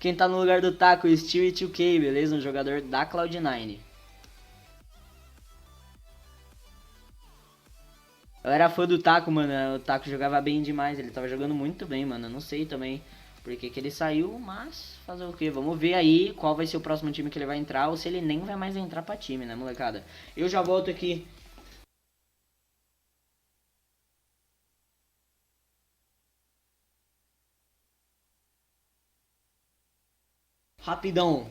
Quem tá no lugar do Taco, Steel 2K, beleza? Um jogador da Cloud9. Eu era fã do Taco, mano. O Taco jogava bem demais. Ele tava jogando muito bem, mano. Eu não sei também por que ele saiu, mas fazer o que? Vamos ver aí qual vai ser o próximo time que ele vai entrar ou se ele nem vai mais entrar pra time, né, molecada? Eu já volto aqui. Rapidão.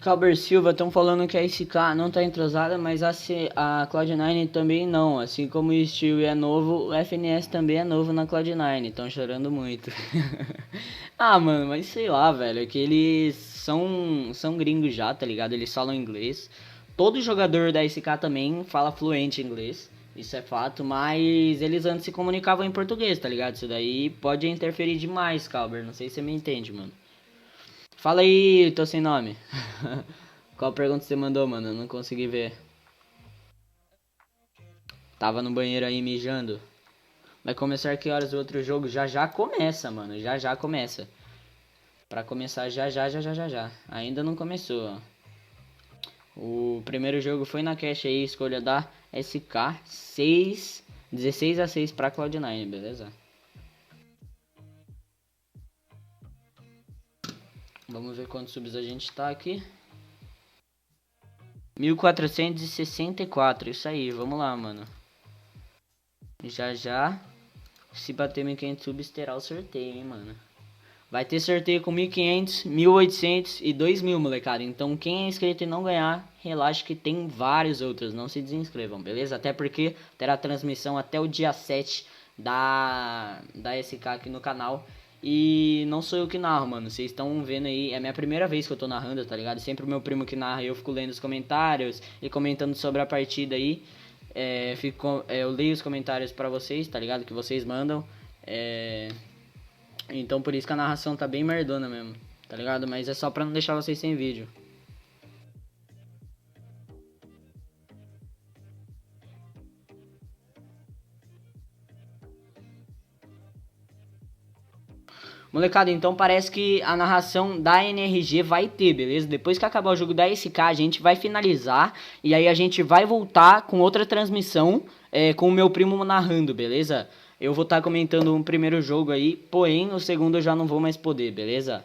Calber Silva, estão falando que a SK não tá entrosada, mas a Cloud9 também não. Assim como o Steel é novo, o FNS também é novo na Cloud9. Estão chorando muito. Ah, mano, mas sei lá, velho. É que eles são gringos já, tá ligado? Eles falam inglês. Todo jogador da SK também fala fluente inglês. Isso é fato, mas eles antes se comunicavam em português, tá ligado? Isso daí pode interferir demais, Calber. Não sei se você me entende, mano. Fala aí, tô sem nome. Qual pergunta você mandou, mano? Eu não consegui ver. Tava no banheiro aí mijando. Vai começar que horas o outro jogo? Já já começa, mano. Já já começa. Pra começar já já já já já já. Ainda não começou, ó. O primeiro jogo foi na cash aí, escolha da SK 6, 16-6 pra Cloud9, beleza? Vamos ver quantos subs a gente tá aqui. 1464, isso aí, vamos lá, mano. Já já, se bater 1500 subs, terá o sorteio, hein, mano. Vai ter sorteio com 1500, 1800 e 2000, molecada. Então quem é inscrito e não ganhar, relaxa que tem vários outros. Não se desinscrevam, beleza? Até porque terá transmissão até o dia 7 da SK aqui no canal. E não sou eu que narro, mano. Vocês estão vendo aí. É a minha primeira vez que eu tô narrando, tá ligado? Sempre o meu primo que narra e eu fico lendo os comentários e comentando sobre a partida aí. Eu leio os comentários pra vocês, tá ligado? Que vocês mandam. Então por isso que a narração tá bem merdona mesmo, tá ligado? Mas é só pra não deixar vocês sem vídeo. Molecada, então parece que a narração da NRG vai ter, beleza? Depois que acabar o jogo da SK, a gente vai finalizar. E aí a gente vai voltar com outra transmissão, com o meu primo narrando, beleza? Eu vou estar comentando um primeiro jogo aí, porém o segundo eu já não vou mais poder, beleza?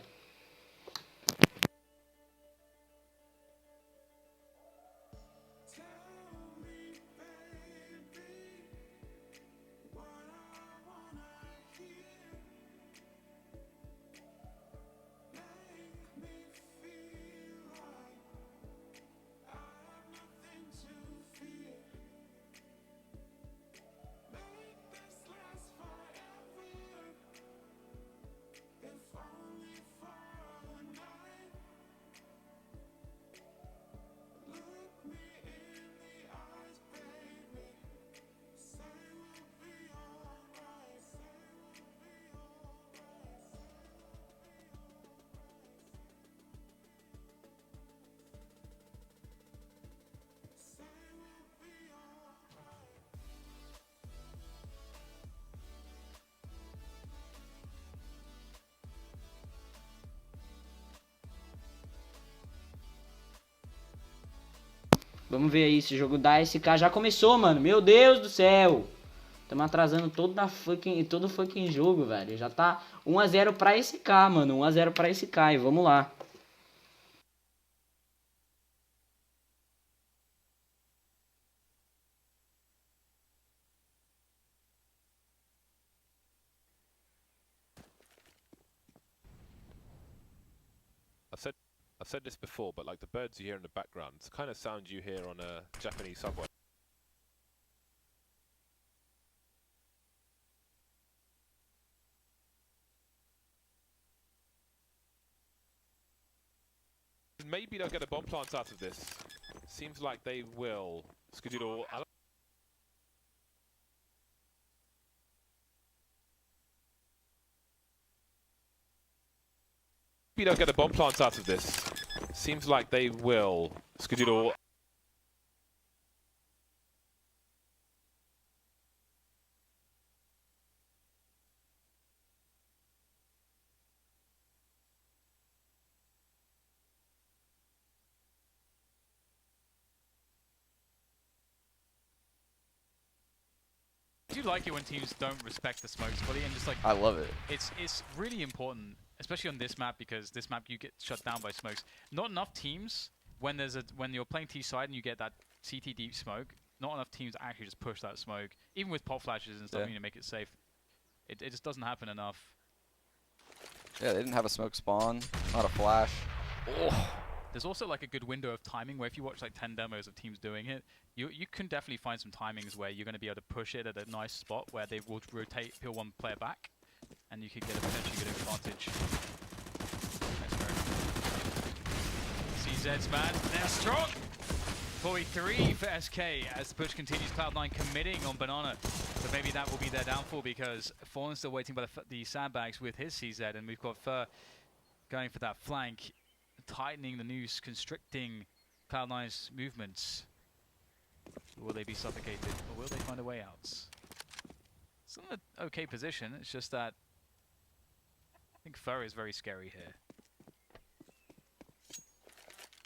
Vamos ver aí, esse jogo da SK já começou, mano. Meu Deus do céu. Estamos atrasando todo fucking jogo, velho. Já tá 1-0 pra SK, mano. 1-0 pra SK. E vamos lá. I've said this before, but like the birds you hear in the background, it's the kind of sound you hear on a Japanese subway. Maybe they'll get a bomb plant out of this. Seems like they will. Skadoodle. Maybe they'll get a bomb plant out of this. Seems like they will. Skadoodle. I do like it when teams don't respect the smokes fully and just like... I love it. It's really important, especially on this map, because this map you get shut down by smokes. Not enough teams, when you're playing T side and you get that CT deep smoke, not enough teams actually just push that smoke, even with pop flashes and stuff, to make it safe. It just doesn't happen enough. Yeah, they didn't have a smoke spawn, not a flash. Oh. There's also like a good window of timing where if you watch like 10 demos of teams doing it, you can definitely find some timings where you're going to be able to push it at a nice spot where they will rotate, peel one player back, and you could get a potentially good advantage. CZ's man, they're strong! 43 for SK as the push continues. Cloud9 committing on Banana, but maybe that will be their downfall because Fallen's still waiting by the sandbags with his CZ, and we've got Fur going for that flank, tightening the noose, constricting Cloud9's movements. Will they be suffocated, or will they find a way out? It's in an okay position, it's just that I think Fur is very scary here.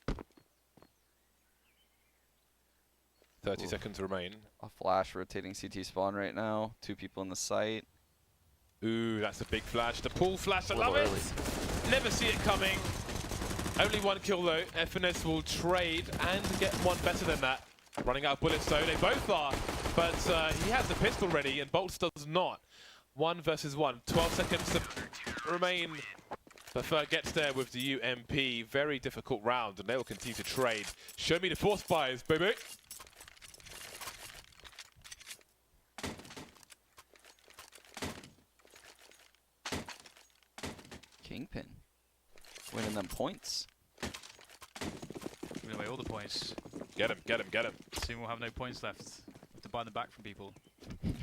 Ooh. 30 seconds remain. A flash rotating CT spawn right now. 2 people in the site. Ooh, that's a big flash. The pull flash, I love it! Never see it coming. Only 1 kill though. FNS will trade and get one better than that. Running out of bullets though, they both are. But he has the pistol ready and Bolts does not. 1 versus 1. 12 seconds to remain. Before gets there with the UMP. Very difficult round and they will continue to trade. Show me the force fires, baby. Kingpin. Winning them points. Giving away all the points. Get him, get him, get him. Soon we'll have no points left. Have to buy them back from people. You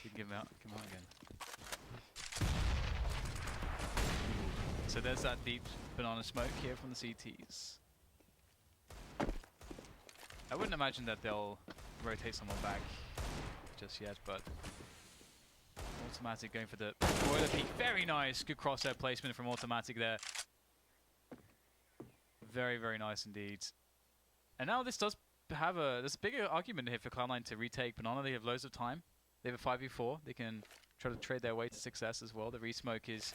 can give them out again. So there's that deep banana smoke here from the CTs. I wouldn't imagine that they'll rotate someone back just yet, but Automatic going for the boiler peak. Very nice. Good crosshair placement from Automatic there. Very, very nice indeed. And now this does have there's a bigger argument here for Cloud9 to retake Banana. They have loads of time. They have a 5v4. They can try to trade their way to success as well. The resmoke is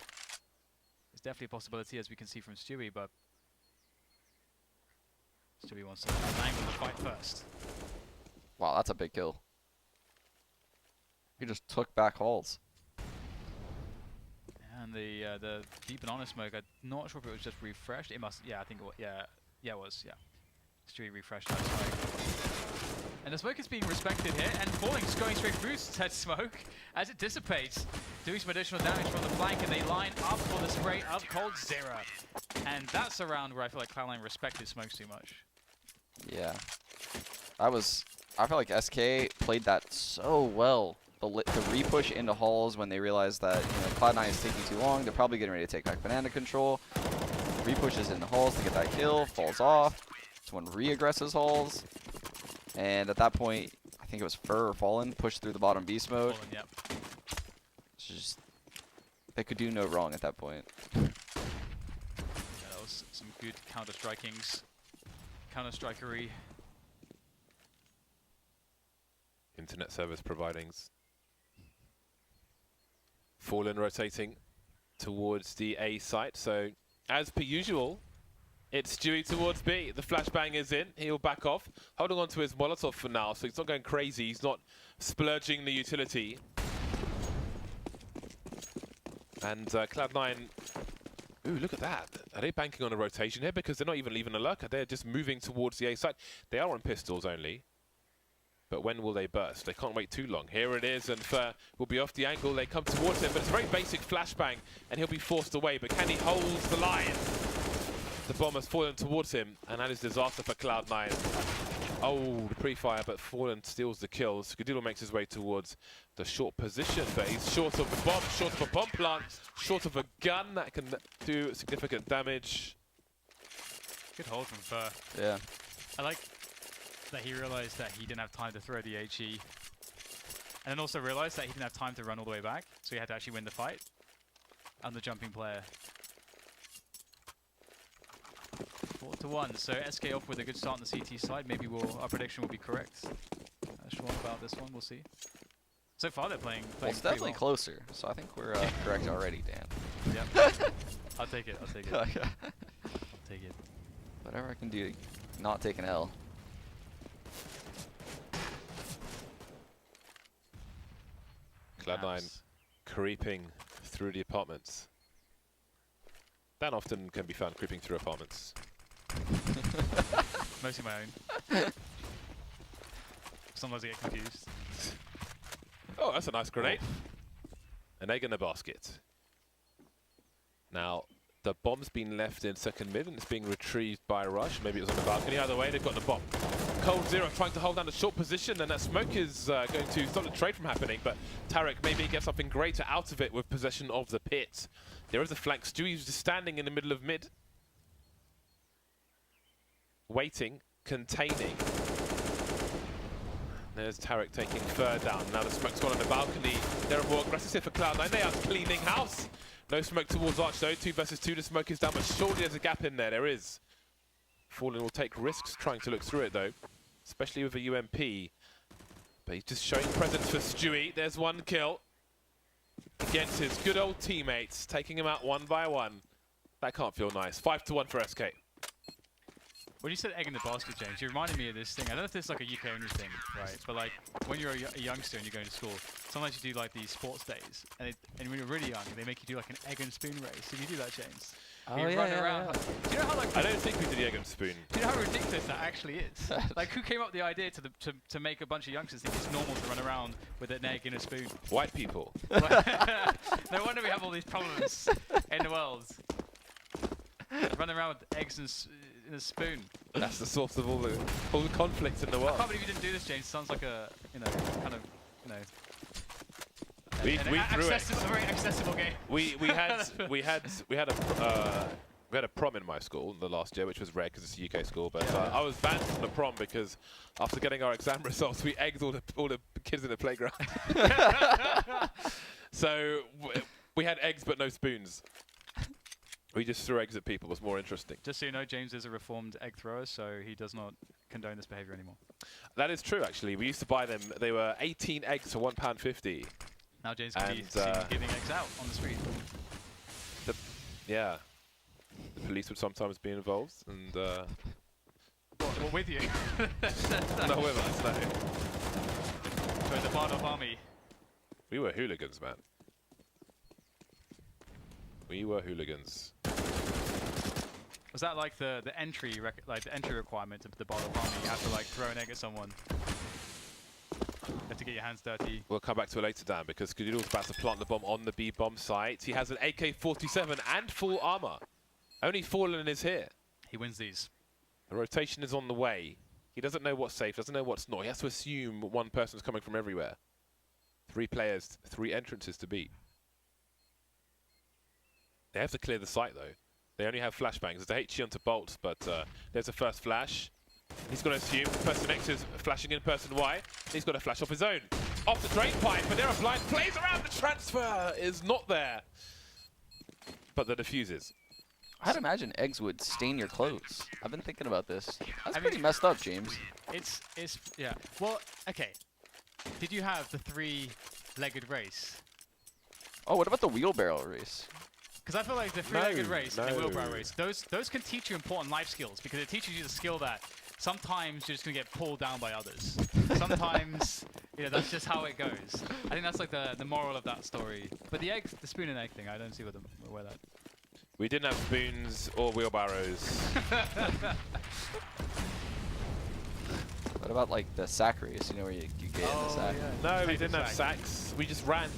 definitely a possibility, as we can see from Stewie, but Stewie wants to angle the fight first. Wow, that's a big kill. He just took back halls. And the deep banana smoke, I'm not sure if it was just refreshed. It must, yeah, I think it was, yeah, it was, yeah. Stewie refreshed that smoke. And the smoke is being respected here, and Falling just going straight through said smoke as it dissipates, doing some additional damage from the flank, and they line up for the spray of Cold Zera. And that's a round where I feel like Cloud9 respected smokes too much. Yeah. I feel like SK played that so well. The repush into halls when they realized that Cloud9 is taking too long. They're probably getting ready to take back banana control. Repushes into halls to get that kill, falls off. Someone re-aggresses halls. And at that point, I think it was Fur or Fallen pushed through the bottom beast mode. Fallen, yep. It's just, they could do no wrong at that point. Yeah, that was some good counter-strikings. Counter-strikery. Internet service providing Fallen rotating towards the A site. So, as per usual, it's Stewie towards B. The flashbang is in. He'll back off, holding on to his Molotov for now, so he's not going crazy. He's not splurging the utility. And Cloud9, ooh, look at that. Are they banking on a rotation here? Because they're not even leaving a lurker. They're just moving towards the A site. They are on pistols only. But when will they burst? They can't wait too long. Here it is, and Fer will be off the angle. They come towards him, but it's a very basic flashbang, and he'll be forced away. But can he hold the line? The bomb has fallen towards him, and that is disaster for Cloud9. Oh, the pre-fire, but Fallen steals the kills. Skadilo makes his way towards the short position, but he's short of the bomb, short of a bomb plant, short of a gun that can do significant damage. Good hold from Fer. Yeah. I like that he realized that he didn't have time to throw the HE. And then also realized that he didn't have time to run all the way back, so he had to actually win the fight. And the jumping player. 4-1, so SK off with a good start on the CT side. Maybe our prediction will be correct. Sean about this one, we'll see. So far they're playing Well, it's definitely closer, so I think we're correct already, Dan. Yep. I'll take it, I'll take it. I'll take it. Whatever I can do to not take an L. Cloud9 creeping through the apartments. That often can be found creeping through apartments. Mostly my own. Sometimes I get confused. Oh, that's a nice grenade. An egg in a basket. Now, the bomb's been left in second mid and it's being retrieved by Rush. Maybe it was on the balcony. Either way, they've got the bomb. Cold Zero trying to hold down the short position, and that smoke is going to stop the trade from happening, but Tarek maybe gets something greater out of it with possession of the pit. There is a flank. Stewie's just standing in the middle of mid. Waiting, containing. There's Tarek taking Fer down. Now the smoke's gone on the balcony. They're more aggressive here for Cloud9. They are cleaning house. No smoke towards Arch though. 2 versus 2. The smoke is down, but surely there's a gap in there. There is. Fallen will take risks trying to look through it though, especially with a UMP. But he's just showing presence for Stewie. There's 1 kill against his good old teammates, taking him out 1 by 1. That can't feel nice. 5-1 for SK. When you said egg in the basket, James, you reminded me of this thing. I don't know if this is like a UK only thing, right? But like when you're a youngster and you're going to school, sometimes you do like these sports days, and when you're really young, they make you do like an egg and spoon race. Did you do that, James? Oh, you run around. Like, do you know how like I don't think we did the egg and spoon. do you know how ridiculous that actually is? Like who came up with the idea to make a bunch of youngsters think it's normal to run around with an egg in a spoon? White people. No wonder we have all these problems in the world. Running around with eggs in a spoon. That's the source of all the conflict in the I world. can't believe you didn't do this, James. Sounds like a, kind of, We threw it. a very accessible game. We had a prom in my school the last year, which was rare because it's a UK school. But I was banned from the prom because after getting our exam results, we egged all the kids in the playground. So we had eggs but no spoons. We just threw eggs at people. It was more interesting. Just so you know, James is a reformed egg thrower, so he does not condone this behavior anymore. That is true, actually. We used to buy them. They were 18 eggs for £1.50. Now James can be seen giving eggs out on the street. Yeah. The police would sometimes be involved, and Well, with you. not with us, no. So the Bardov army. We were hooligans, man. We were hooligans. Was that like the entry requirement of the Bardov army? You have to like throw an egg at someone. You have to get your hands dirty. We'll come back to it later, Dan, because Skadoodle's about to plant the bomb on the B bomb site. He has an AK-47 and full armor. Only Fallen is here. He wins these. The rotation is on the way. He doesn't know what's safe, doesn't know what's not. He has to assume one person's coming from everywhere. 3 players, 3 entrances to beat. They have to clear the site, though. They only have flashbangs. There's a HE onto Bolt, but there's a first flash. He's going to assume person X is flashing in person Y. He's got to flash off his own. Off the drain pipe, but there are blind plays around. The transfer is not there. But the defuse is. I'd imagine eggs would stain your clothes. I've been thinking about this. That's pretty messed up, James. It's yeah. Well, okay. Did you have the 3-legged race? Oh, what about the wheelbarrow race? Because I feel like the three-legged No, race and the no. wheelbarrow race, those can teach you important life skills because it teaches you the skill that sometimes you're just gonna get pulled down by others. Sometimes, that's just how it goes. I think that's like the moral of that story. But the spoon and egg thing, I don't see where that. We didn't have spoons or wheelbarrows. What about like the sack race? You know where you get in the sack? No, we didn't have sacks. We just ran.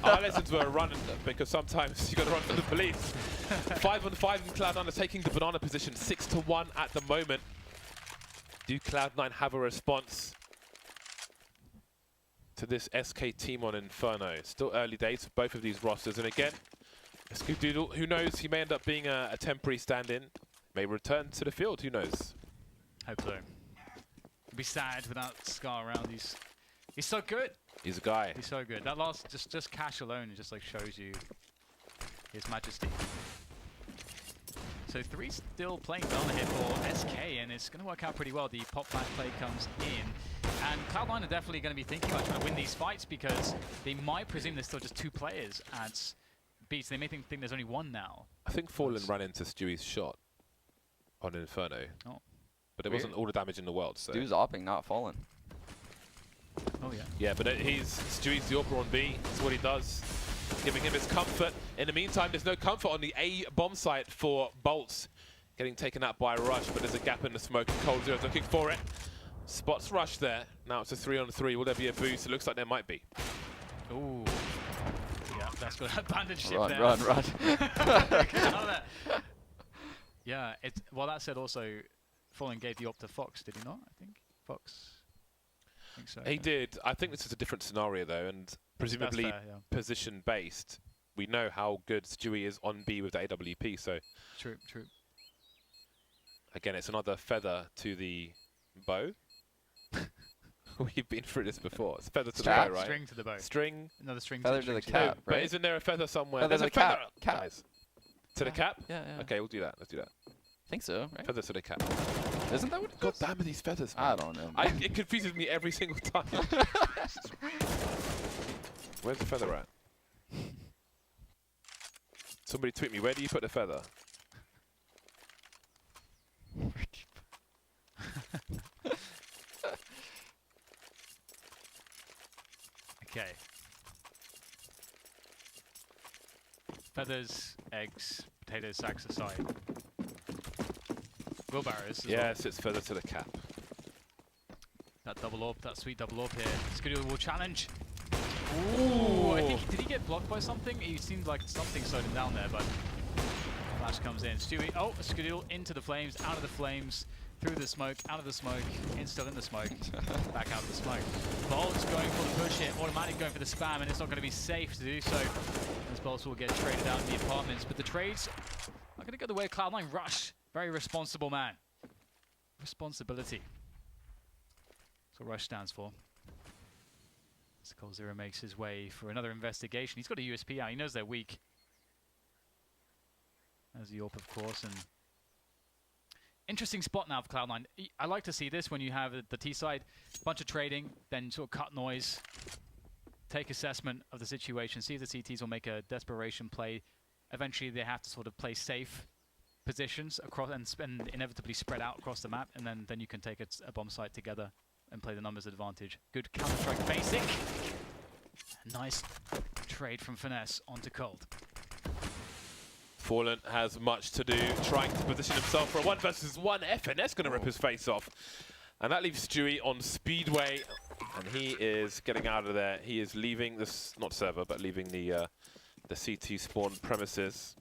Our lessons were running because sometimes you got to run for the police. 5-on-5 and Cloud9 are taking the banana position 6-1 at the moment. Do Cloud9 have a response to this SK team on Inferno? Still early days for both of these rosters, and again, Skadoodle, who knows, he may end up being a temporary stand-in, may return to the field, who knows? Hope so. It'd be sad without Scar around. He's so good. He's a guy. He's so good. That last just cash alone just like shows you his majesty. So 3 still playing Bella here for SK, and it's going to work out pretty well. The pop flash play comes in, and Cloud9 are definitely going to be thinking about trying to win these fights because they might presume there's still just 2 players at B, so they may think there's only 1 now. I think Fallen ran into Stewie's shot on Inferno. Oh. But it wasn't all the damage in the world. So. Dude's opping, not falling. Oh yeah. Yeah, but Stewie's the AWPer on B. That's what he does, giving him his comfort. In the meantime, there's no comfort on the A bomb site for Bolts, getting taken out by Rush, but there's a gap in the smoke. Cold Zero's looking for it. Spots Rush there. Now it's a 3-on-3. Will there be a boost? It looks like there might be. Ooh. Yeah, that's got a bandage ship Run, there. run. Get out of there. Yeah, well, that said, also, Fallen gave the op to Fox, did he not? I think Fox. I think so. He did. I think this is a different scenario though, and presumably fair, yeah. position based. We know how good Stewie is on B with the AWP, so True. again, it's another feather to the bow. We've been through this before. It's feather to the bow, right? String to the bow. String. Another string Feather to the to the string. cap. But right? isn't there a feather somewhere? Feather There's to a the feather. cap. Guys. To the cap? Yeah. Okay, we'll do that. Let's do that. Think so, right? Feather to the cap. Isn't that what it God is? damn it, these feathers. I Man. don't know. It confuses me every single time. Where's the feather at? Somebody tweet me, where do you put the feather? Okay. Feathers, eggs, potatoes, sacks aside. Wheelbarrows as well. Yes, it's feather to the cap. That double AWP, that sweet double AWP here. Skadoodle will challenge. Ooh, I think, did he get blocked by something? He seemed like something slowed him down there, but flash comes in. Stewie, Skadoodle into the flames, out of the flames, through the smoke, out of the smoke, still in the smoke, back out of the smoke. Bolt's going for the push here, automatic going for the spam, and it's not going to be safe to do so, as Bolts will get traded out in the apartments. But the trades are going to go the way of Cloud9. Rush, very responsible man. Responsibility. That's what Rush stands for. As Cold Zero makes his way for another investigation. He's got a USP out, he knows they're weak. As the AWP, of course, and interesting spot now for Cloud9. I like to see this when you have the T side, bunch of trading, then sort of cut noise, take assessment of the situation, see if the CTs will make a desperation play. Eventually they have to sort of play safe positions across and inevitably spread out across the map, and then you can take a bomb site together and play the numbers advantage. Good Counter-Strike basic. Nice trade from Finesse onto Cold. Fallen has much to do, trying to position himself for a 1-versus-1. FNS going to rip his face off. And that leaves Stewie on Speedway. And he is getting out of there. He is leaving this, not server, but leaving the CT spawn premises.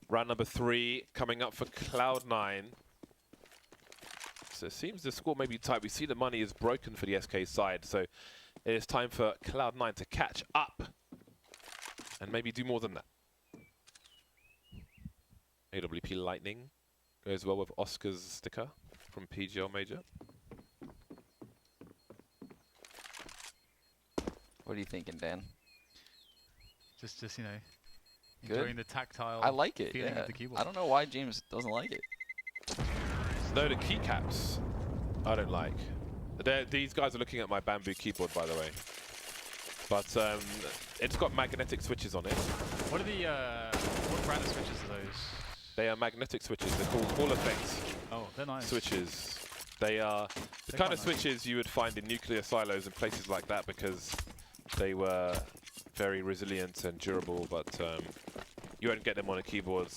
Round number 3 coming up for Cloud9. So it seems the score may be tight. We see the money is broken for the SK side. So it is time for Cloud9 to catch up. And maybe do more than that. AWP Lightning goes well with Oscar's sticker from PGL Major. What are you thinking, Dan? Just you know, Good. enjoying the tactile I like it, feeling yeah. of the keyboard. I don't know why James doesn't like it. No, the keycaps I don't like. These guys are looking at my bamboo keyboard, by the way. But it's got magnetic switches on it. What are the what brand of switches are those? They are magnetic switches. They're called Hall effect Oh, they're nice. switches. They are the kind of switches you would find in nuclear silos and places like that because they were very resilient and durable, but you won't get them on a keyboard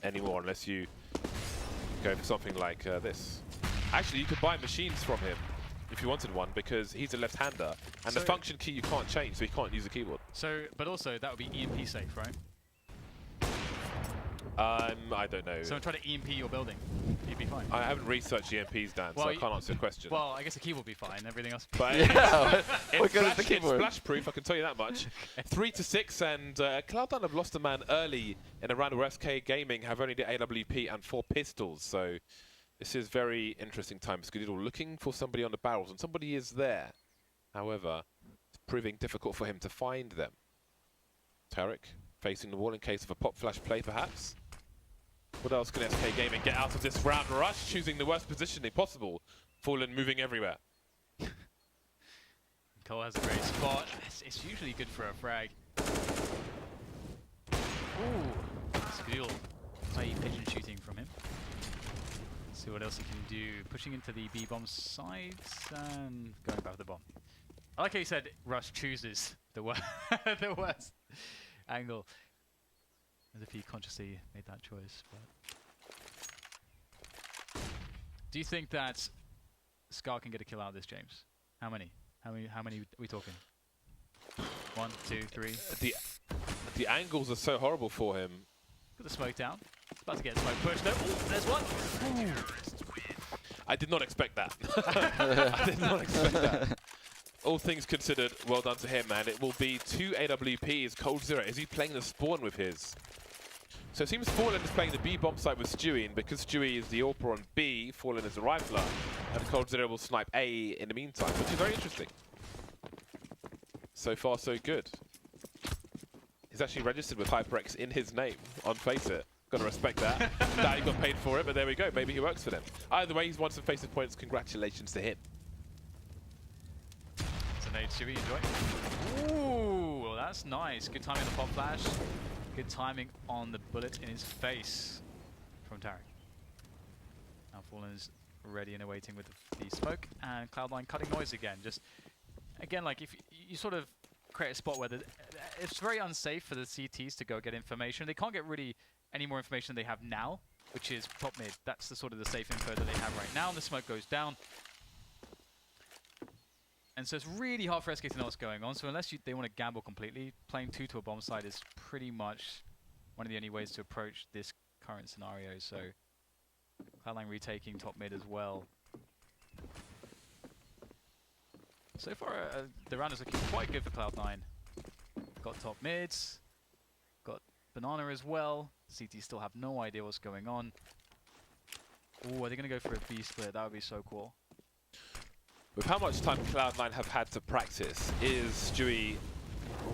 anymore unless you go for something like this. Actually, you could buy machines from him if you wanted one because he's a left-hander and the function key you can't change, so you can't use a keyboard. So, but also that would be EMP safe, right? I don't know. So I'm trying to EMP your building. You'd be fine. I haven't researched EMPs, Dan, Well, so I can't answer the question. Well, I guess the keyboard would be fine. Everything else. But Yeah, it's look at the keyboard. splash-proof, I can tell you that much. 3-6, and Cloud9 have lost a man early in a round where SK Gaming have only the AWP and 4 pistols, so this is very interesting times. Skidoo looking for somebody on the barrels, and somebody is there. However, it's proving difficult for him to find them. Tarek facing the wall in case of a pop flash play, perhaps. What else can SK Gaming get out of this round? Rush choosing the worst positioning possible. Fallen moving everywhere. Cole has a great spot. It's usually good for a frag. Ooh, Skidoo. Play pigeon shooting from him. Let's see what else he can do. Pushing into the B bomb side and going back with the bomb. I like how you said Rush chooses the the worst angle. As if he consciously made that choice. But do you think that Scar can get a kill out of this, James? How many? How many are we talking? 1, 2, 3. The angles are so horrible for him. Got the smoke down. About to get smoke pushed. No, ooh, there's one. Ooh. I did not expect that. I did not expect that. All things considered, well done to him, man. It will be 2 AWPs. coldzera, is he playing the spawn with his? So it seems Fallen is playing the B bomb site with Stewie, and because Stewie is the AWPer on B, Fallen is the rifler, and coldzera will snipe A in the meantime, which is very interesting. So far, so good. He's actually registered with HyperX in his name on FaceIt. Gotta respect that. That he got paid for it, but there we go. Maybe he works for them. Either way, he's won some FaceIt points. Congratulations to him. So nade, Stewie, enjoy. Ooh, well, that's nice. Good timing on the pop flash. Good timing on the bullet in his face from Tarek. Now Fallen is ready and awaiting with the smoke, and Cloud9 cutting noise again. Just again, like if you sort of create a spot where it's very unsafe for the CTs to go get information. They can't get really any more information than they have now, which is top mid. That's the sort of the safe info that they have right now. And the smoke goes down. And so it's really hard for SK to know what's going on. So unless they want to gamble completely, playing 2 to a bomb site is pretty much one of the only ways to approach this current scenario. So Cloud9 retaking top mid as well. So far, the round is looking quite good for Cloud9. Got top mids, got Banana as well. CT still have no idea what's going on. Ooh, are they going to go for a B split? That would be so cool. With how much time Cloud9 have had to practice, is Stewie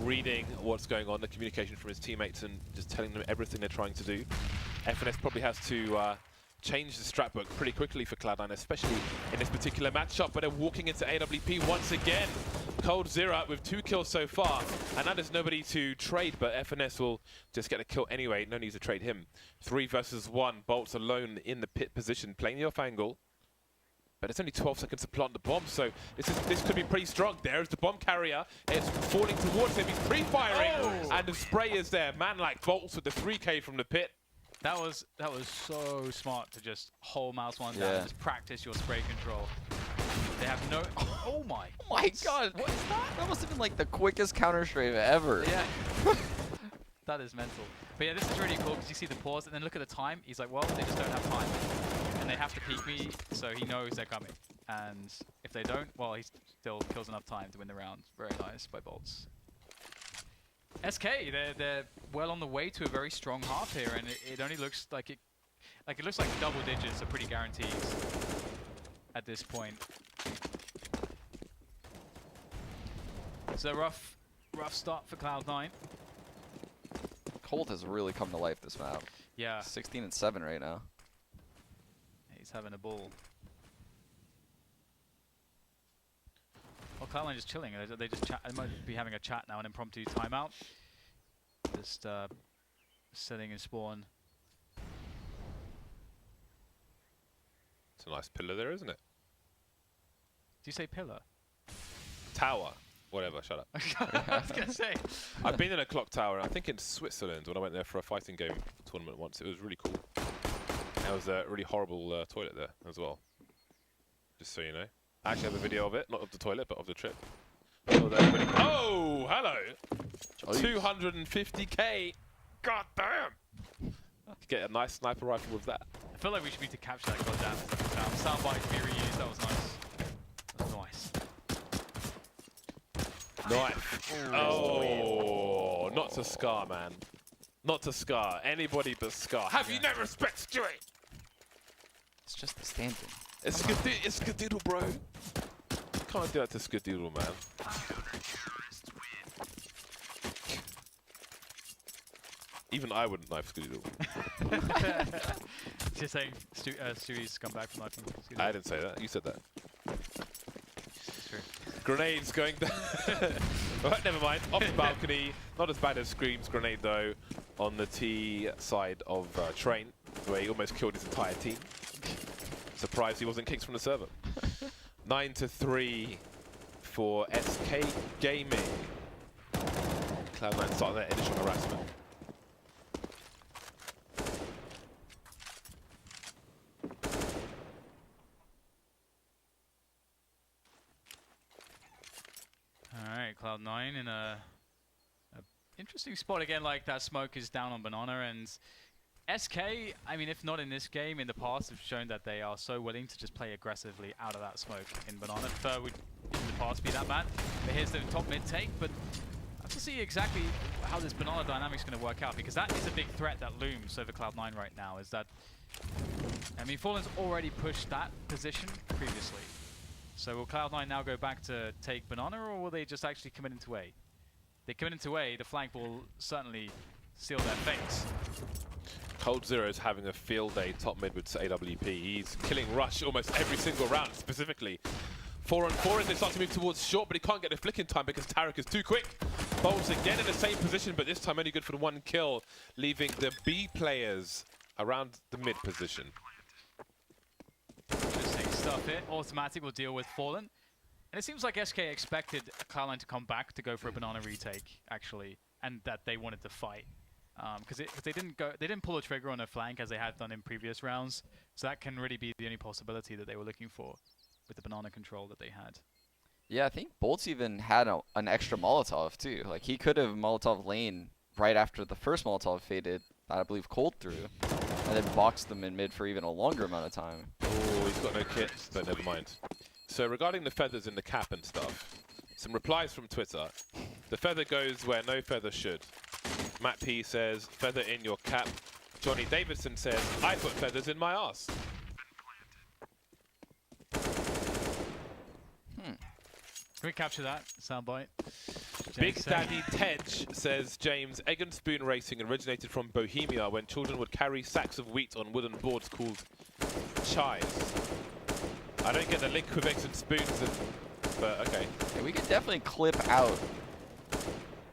reading what's going on, the communication from his teammates, and just telling them everything they're trying to do? FNS probably has to change the strat book pretty quickly for Cloud9, especially in this particular matchup, but they're walking into AWP once again. coldzera with 2 kills so far, and now there's nobody to trade, but FNS will just get a kill anyway. No need to trade him. 3 versus 1, Bolts alone in the pit position, playing the off angle. But it's only 12 seconds to plant the bomb, so this could be pretty strong. There's the bomb carrier. It's falling towards him. He's pre-firing, and the spray is there. Man like Bolts with the 3K from the pit. That was so smart to just hold mouse one down and just practice your spray control. They have no... Oh my God. What is that? That must have been like the quickest counter strafe ever. Yeah. That is mental. But yeah, this is really cool because you see the pause and then look at the time. He's like, well, they just don't have time. And they have to peek me, so he knows they're coming. And if they don't, well, he still kills enough time to win the round. Very nice by Bolts. SK, they're well on the way to a very strong half here, and it only looks like it looks like double digits are pretty guaranteed at this point. So rough start for Cloud9. Colt has really come to life this map. Yeah. 16 and 7 right now. He's having a ball. Well, Cloud9 just chilling. They just chat. They might be having a chat now, an impromptu timeout. Just setting in spawn. It's a nice pillar there, isn't it? Do you say pillar? Tower. Whatever, shut up. I was going to say. I've been in a clock tower, I think in Switzerland, when I went there for a fighting game tournament once. It was really cool. There was a really horrible toilet there as well. Just so you know. I actually have a video of it, not of the toilet, but of the trip. Oh, hello! 250k! God damn! Get a nice sniper rifle with that. I feel like we should be to capture that goddamn soundbite to be reused. That was nice. That was nice. Knife. Oh, not to Scar, man. Not to Scar. Anybody but Scar. Have you no respect, Stewie? It's just the standing. It's Skadoodle, bro. Can't do that to Skadoodle, man. Even I wouldn't knife Skadoodle. Just saying, Stewie's come back from knifing Skadoodle. I didn't say that. You said that. True. Grenades going down. Right, never mind. Off the balcony. Not as bad as Scream's grenade, though, on the T side of Train, where he almost killed his entire team. Surprised he wasn't kicked from the server. 9-3 for SK Gaming. Cloud9 started their initial harassment. Alright, Cloud9 in a interesting spot again. Like, that smoke is down on Banana, and SK, I mean, if not in this game, in the past have shown that they are so willing to just play aggressively out of that smoke in Banana. Fur would in the past be that bad, but here's the top mid take. But I have to see exactly how this Banana dynamic is going to work out, because that is a big threat that looms over Cloud9 right now. Is that, I mean, Fallen's already pushed that position previously. So will Cloud9 now go back to take Banana, or will they just actually commit into A? They commit into A, the flank will certainly seal their fates. Cold Zero is having a field day top mid with AWP. He's killing Rush almost every single round, specifically. 4-on-4 as they start to move towards short, but he can't get the flick in time because Tarek is too quick. Bolts again in the same position, but this time only good for the one kill, leaving the B players around the mid position. Interesting stuff here. Automatic will deal with Fallen. And it seems like SK expected Cloud9 to come back to go for a Banana retake, actually, and that they wanted to fight. Because they didn't pull a trigger on a flank as they had done in previous rounds, so that can really be the only possibility that they were looking for with the Banana control that they had. Yeah, I think Bolts even had an extra Molotov too. Like, he could have Molotov lane right after the first Molotov faded, that I believe Cold threw, and then boxed them in mid for even a longer amount of time. Oh, he's got no kit, but never mind. So regarding the feathers in the cap and stuff, some replies from Twitter. The feather goes where no feather should. Matt P says, feather in your cap. Johnny Davidson says, I put feathers in my ass. Can we capture that soundbite? Big Daddy Tej says, James, egg and spoon racing originated from Bohemia when children would carry sacks of wheat on wooden boards called chies. I don't get the link with eggs and spoons, but okay. Yeah, we could definitely clip out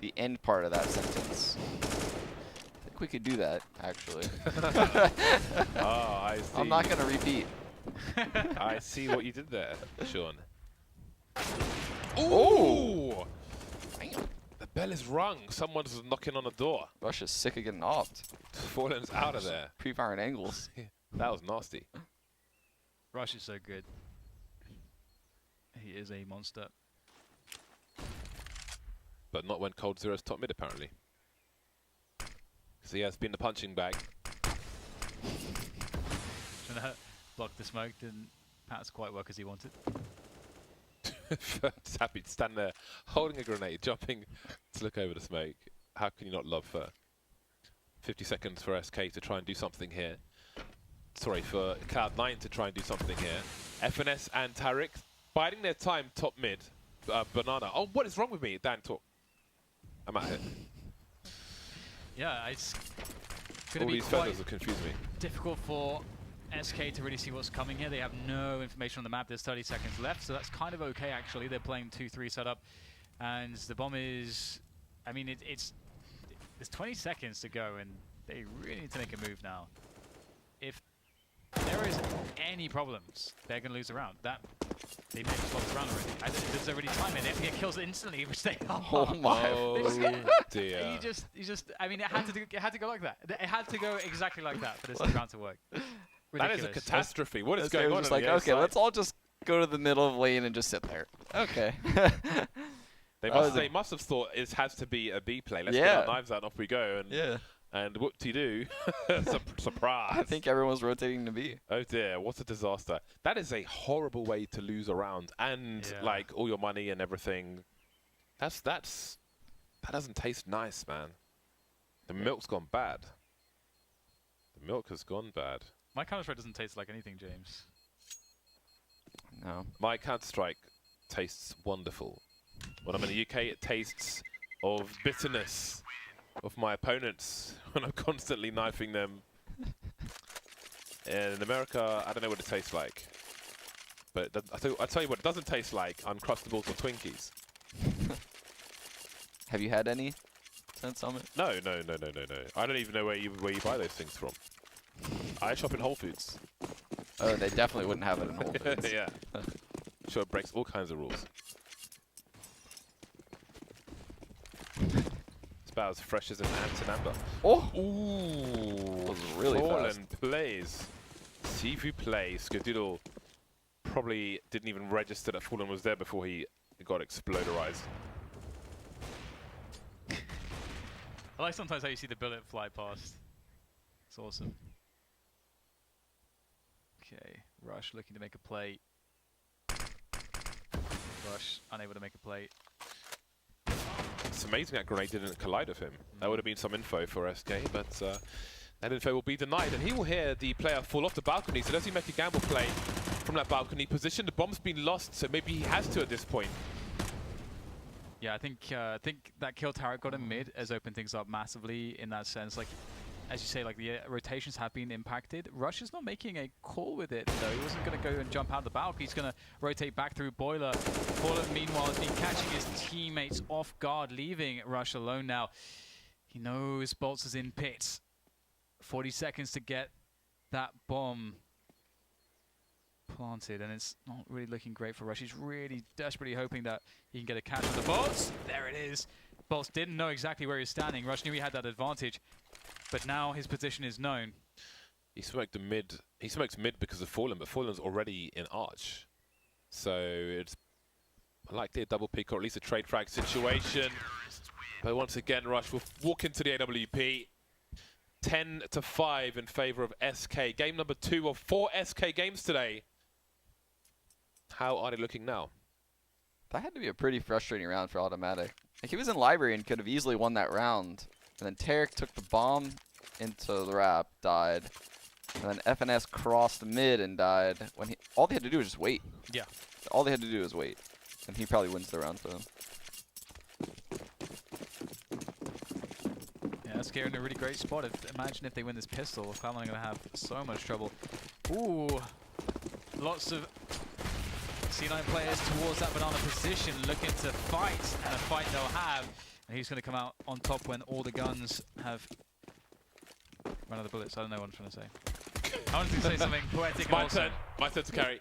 the end part of that sentence. I think we could do that, actually. Oh, I see. I'm not going to repeat. I see what you did there, Sean. Ooh! The bell is rung. Someone's knocking on the door. Rush is sick of getting offed. Fallen's out of there. Pre-firing angles. That was nasty. Rush is so good. He is a monster. But not when Cold Zero's top mid, apparently. Because he has been the punching bag. Trying to block the smoke didn't pass quite work as he wanted. Just happy to stand there, holding a grenade, jumping to look over the smoke. How can you not love Fur? 50 seconds for SK to try and do something here. Sorry, for Cloud9 to try and do something here. FNS and Tarek biding their time top mid. Banana. Oh, what is wrong with me? Dan, talk. I'm at it. Yeah, it's going All to be these quite feathers have confused me. difficult for SK to really see what's coming here. They have no information on the map. There's 30 seconds left, so that's kind of okay, actually. They're playing 2-3 setup, and the bomb is... I mean, it's there's 20 seconds to go, and they really need to make a move now. If there is any problems, they're going to lose a round. They may have lost the round already. There's already time in it. They get kills instantly, which they are. Oh my. Oh dear. You just. I mean, it had to go like that. It had to go exactly like that for this round to work. That is a catastrophe. What is They going were on? just on like, the okay, outside? let's all just go to the middle of lane and just sit there. Okay. They must have thought it has to be a B play. Let's get our knives out and off we go. And and whoop-de-doo. Surprise. I think everyone was rotating to B. Oh dear, what a disaster. That is a horrible way to lose a round. And like all your money and everything. That doesn't taste nice, man. The milk's gone bad. The milk has gone bad. My Counter-Strike doesn't taste like anything, James. No. My Counter-Strike tastes wonderful. When I'm in the UK, it tastes of bitterness of my opponents when I'm constantly knifing them. And in America, I don't know what it tastes like. But I'll tell you what, it doesn't taste like Uncrustables or Twinkies. Have you had any since Summit? No. I don't even know where you buy those things from. I shop in Whole Foods. Oh, they definitely wouldn't have it in Whole Foods. Yeah. Sure, it breaks all kinds of rules. It's about as fresh as an ant and amber. Oh! Ooh! That was really fast. Fallen plays. Sifu plays. Skadoodle probably didn't even register that Fallen was there before he got exploderized. I like sometimes how you see the bullet fly past. It's awesome. Okay, Rush looking to make a play. Rush unable to make a play. It's amazing that grenade didn't collide with him. That would have been some info for SK, but that info will be denied. And he will hear the player fall off the balcony, so does he make a gamble play from that balcony position? The bomb's been lost, so maybe he has to at this point. Yeah, I think that kill Tarek got him mid has opened things up massively in that sense. Like, as you say, like the rotations have been impacted. Rush is not making a call with it, though. He wasn't going to go and jump out of the balcony. He's going to rotate back through Boiler. Boiler, meanwhile, has been catching his teammates off guard, leaving Rush alone now. He knows Bolts is in pit. 40 seconds to get that bomb planted, and it's not really looking great for Rush. He's really desperately hoping that he can get a catch on the Bolts. There it is. Bolts didn't know exactly where he was standing. Rush knew he had that advantage, but now his position is known. He smoked mid. He smoked mid because of Fallen, but Fallen's already in Arch, so it's likely a double pick or at least a trade frag situation. But once again, Rush will walk into the AWP. 10-5 in favor of SK. Game number 2 of 4 SK games today. How are they looking now? That had to be a pretty frustrating round for Automatic. Like, he was in library and could have easily won that round. And then Tarek took the bomb into the wrap, died. And then FNS crossed mid and died. When all they had to do was just wait. Yeah. All they had to do was wait. And he probably wins the round for them. Yeah, SK are in a really great spot. Imagine if they win this pistol. Cloud9 are going to have so much trouble. Ooh. Lots of C9 players towards that banana position, looking to fight, and a fight they'll have. And he's going to come out on top when all the guns have run out of bullets. I don't know what I'm trying to say. I wanted to say something poetic. My turn to carry.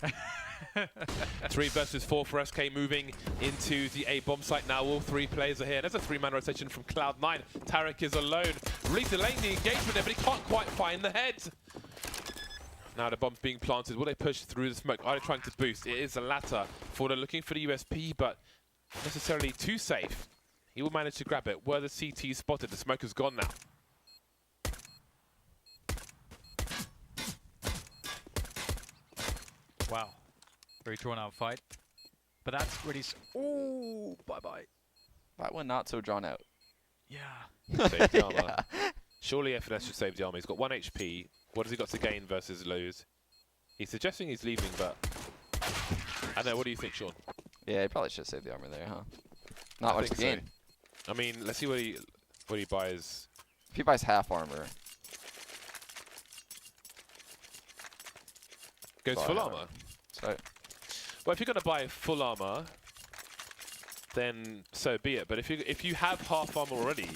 3 versus 4 for SK, moving into the A bomb site now. All 3 players are here. There's a 3-man rotation from Cloud9. Tarek is alone, really delaying the engagement there, but he can't quite find the head. Now the bomb's being planted. Will they push through the smoke? Are they trying to boost? It is the latter. Forder looking for the USP, but not necessarily too safe. He will manage to grab it. Were the CT spotted? The smoke is gone now. Wow. Very drawn out fight. But that's really... Ooh, bye-bye. That one not so drawn out. Yeah. Save the armor. Surely FNS should save the armor. He's got 1 HP. What has he got to gain versus lose? He's suggesting he's leaving, but... I don't know. What do you think, Sean? Yeah, he probably should save the armor there, huh? Not much to gain. So. I mean, let's see what he buys. If he buys half armor. Goes full armor. So Well, if you're going to buy full armor, then so be it. But if you have half armor already,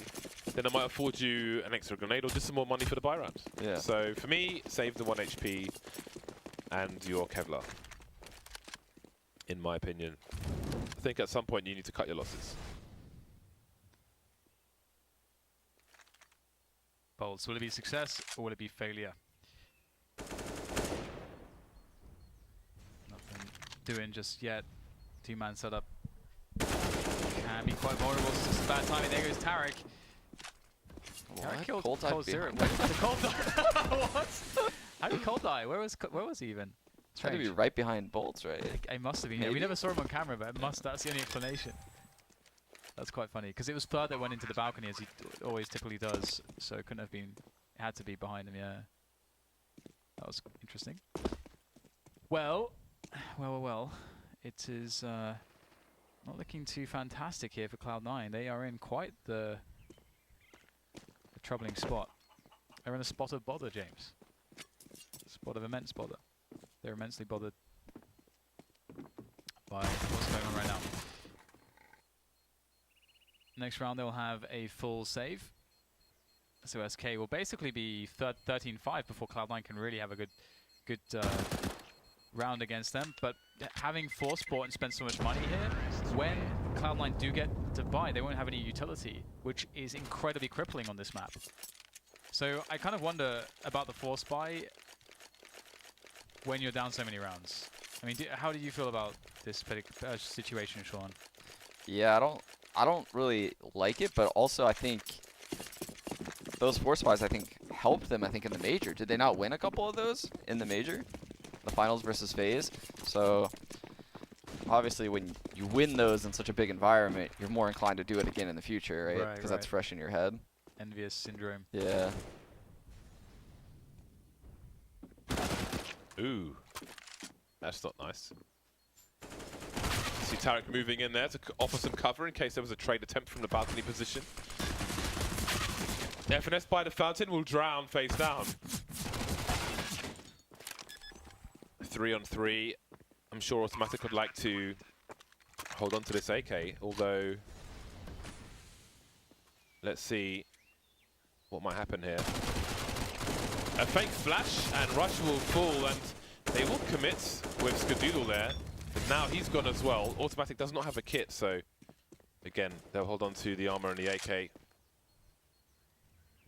then I might afford you an extra grenade or just some more money for the buy round. Yeah. So for me, save the 1 HP and your Kevlar. In my opinion, I think at some point you need to cut your losses. Bolts, will it be success or will it be failure? Nothing doing just yet. Two-man setup. Can be quite vulnerable. It's just bad timing. There goes Tarek. Tarek killed Cold dive Cold Zero. behind. The Cold die. What? How did Cold die? Where was he even? Had to be right behind Bolts, right? It must have been. Yeah, we Maybe? never saw him on camera, but that's the only explanation. That's quite funny because it was Fleur that went into the balcony as he always typically does, so it couldn't have been. It had to be behind him. Yeah, that was interesting. Well. It is not looking too fantastic here for Cloud9. They are in quite the troubling spot. They're in a spot of bother, James. Spot of immense bother. They're immensely bothered by what's going on right now. Next round they'll have a full save. So SK will basically be 13-5 before Cloud9 can really have a good round against them. But having Force Sport and spend so much money here, when Cloud9 do get to buy, they won't have any utility, which is incredibly crippling on this map. So I kind of wonder about the Force buy when you're down so many rounds. I mean, how do you feel about this particular situation, Sean? Yeah, I don't really like it, but also I think those Force buys helped them. I think in the major, did they not win a couple of those in the major, the finals versus FaZe? So obviously, when you win those in such a big environment, you're more inclined to do it again in the future, right? Because that's fresh in your head. Envious syndrome. Yeah. Ooh, that's not nice. See Tarek moving in there to offer some cover in case there was a trade attempt from the balcony position. FNS by the fountain will drown face down. 3-on-3. I'm sure Automatic would like to hold on to this AK, although let's see what might happen here. A fake flash and Rush will fall and they will commit with Skadoodle there. But now he's gone as well. Automatic does not have a kit, so again, they'll hold on to the armor and the AK.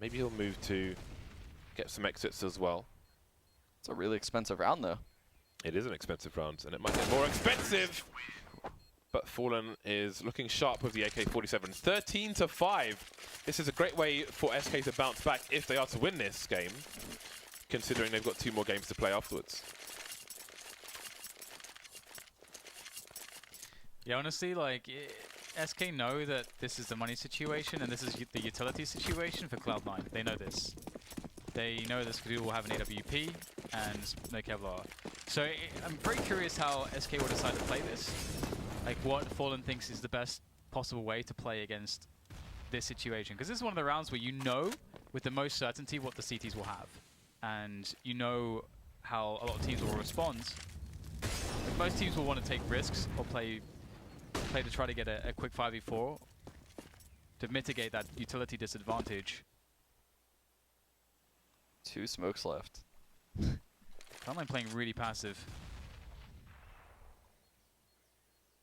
Maybe he'll move to get some exits as well. It's a really expensive round, though. It is an expensive round, and it might get more expensive. But Fallen is looking sharp with the AK-47. 13-5. This is a great way for SK to bounce back if they are to win this game, considering they've got 2 more games to play afterwards. Yeah, honestly, like, SK know that this is the money situation and this is the utility situation for Cloud9. They know this. They know that Skadoodle will have an AWP and no Kevlar. So I'm very curious how SK will decide to play this. Like what Fallen thinks is the best possible way to play against this situation. Because this is one of the rounds where you know with the most certainty what the CTs will have. And you know how a lot of teams will respond. Like most teams will want to take risks or play to try to get a quick 5v4 to mitigate that utility disadvantage. 2 smokes left. Cloud9 playing really passive.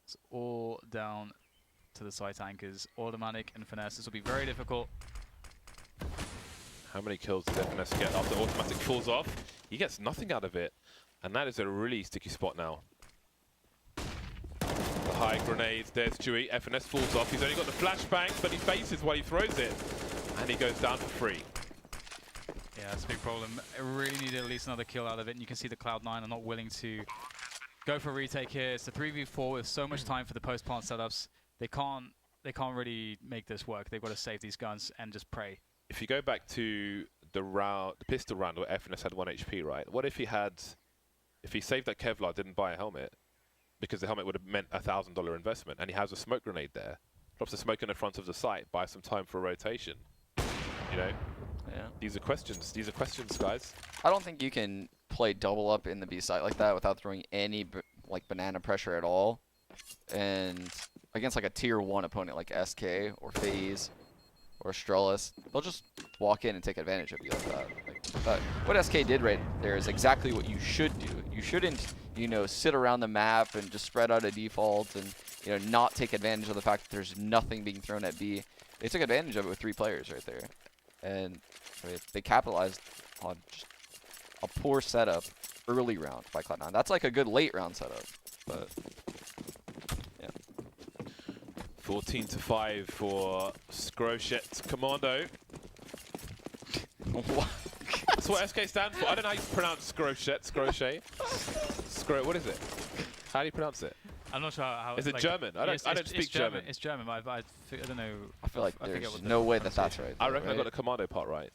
It's all down to the site anchors. Automatic and Finesse. This will be very difficult. How many kills does FNS get after Automatic falls off? He gets nothing out of it. And that is a really sticky spot now. The high grenades, there's Chewy. FNS falls off. He's only got the flashbang, but he faces while he throws it. And he goes down for free. Yeah, that's a big problem. I really need at least another kill out of it. And you can see the Cloud9 are not willing to go for a retake here. It's a 3v4 with so much time for the post-plant setups. They can't really make this work. They've got to save these guns and just pray. If you go back to the pistol round where FNS had 1 HP, right? What if he saved that Kevlar, didn't buy a helmet? Because the helmet would have meant a $1,000 investment, and he has a smoke grenade there. Drops the smoke in the front of the site, buys some time for a rotation. You know? Yeah. These are questions. These are questions, guys. I don't think you can play double up in the B side like that without throwing any like banana pressure at all, and against like a tier 1 opponent like SK or FaZe or Astralis, they'll just walk in and take advantage of you like that. But what SK did right there is exactly what you should do. You shouldn't, you know, sit around the map and just spread out a default and, you know, not take advantage of the fact that there's nothing being thrown at B. They took advantage of it with 3 players right there. And I mean, they capitalized on just a poor setup early round by Cloud9. That's like a good late round setup, but yeah. 14-5 for Scrochet Commando. What? That's what SK stands for. I don't know how you pronounce Scrochet. What is it? How do you pronounce it? I'm not sure how. Is it like, German? I don't speak German. It's German, but I don't know. I feel like I forget there's what the no way that that's pronunciation- right. I reckon I got the Commando part right.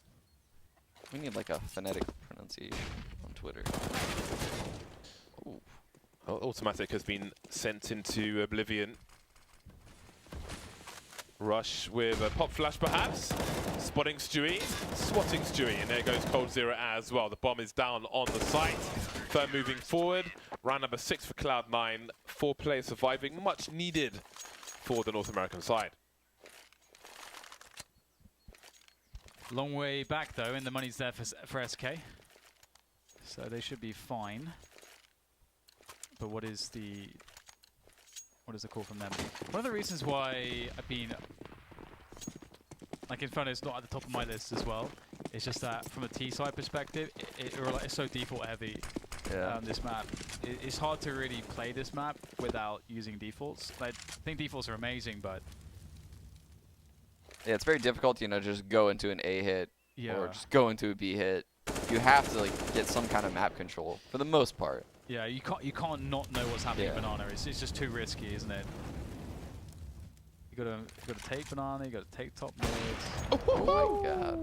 We need like a phonetic pronunciation on Twitter. Ooh. Oh, Automatic has been sent into oblivion. Rush with a pop flash perhaps. Spotting Stewie, swatting Stewie, and there goes Cold Zero as well. The bomb is down on the site. Fur moving forward. Round number 6 for Cloud9. 4 players surviving, much needed for the North American side. Long way back though, and the money's there for SK, so they should be fine. But what is the call from them? One of the reasons why I've been like Inferno is not at the top of my list as well. It's just that from a T side perspective, it's so default heavy. Yeah. This map, it's hard to really play this map without using defaults. I think defaults are amazing, but Yeah, it's very difficult, you know, just go into an A hit yeah, or just go into a B hit. You have to like get some kind of map control for the most part. yeah, you can't not know what's happening Yeah. in Banana. It's just too risky, isn't it? You gotta take Banana. You gotta take top mids. Oh my god!